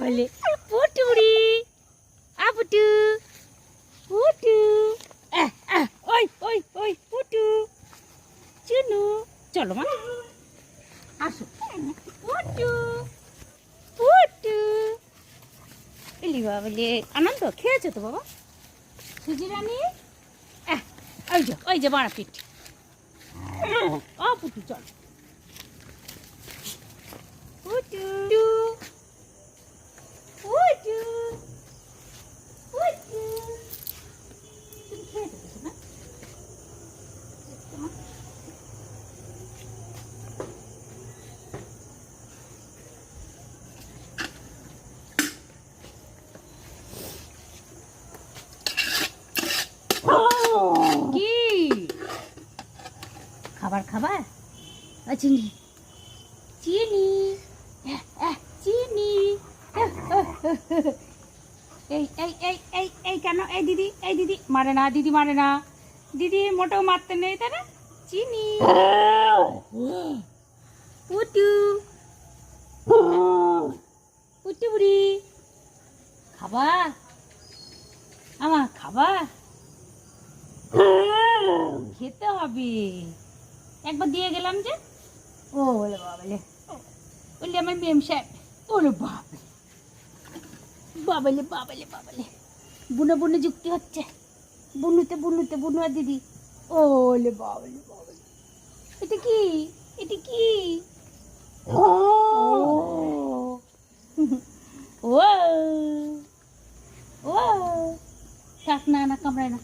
বাবালে পুটুরি আপুটু পুটু ওই ওই ওই পুটু চুনু চলো মা আসো পুটু পুটু এলি বাবালে আনন্দ খেয়েছো তো বাবা সুজি রানী ওই যে বাড়া পিঠ পুটু চল পুটু পুটু পুটু তুমি খেয়েছো তো না কি খাবার খাবার চিনি চিনি চিনি এই এই এই এই এই কেন এই দিদি মারে না দিদি মারে না দিদি মোটেও মারতে নেই তাই না চিনি পুটু পুটু বুড়ি খাবা আমার খাবা খেতে হবে একবার দিয়ে গেলাম যে ও বলে বাবালে বললে আমার মেম সাহেব ওরে বাবালে বাবালে বাবালে বাবালে বুনো বুনো যুক্তি হচ্ছে বুনুতে বুনুতে বুনু আর দিদি ওলে বাবালে বাবালে এটা কি ও ও ও থাক না কামড়ায় না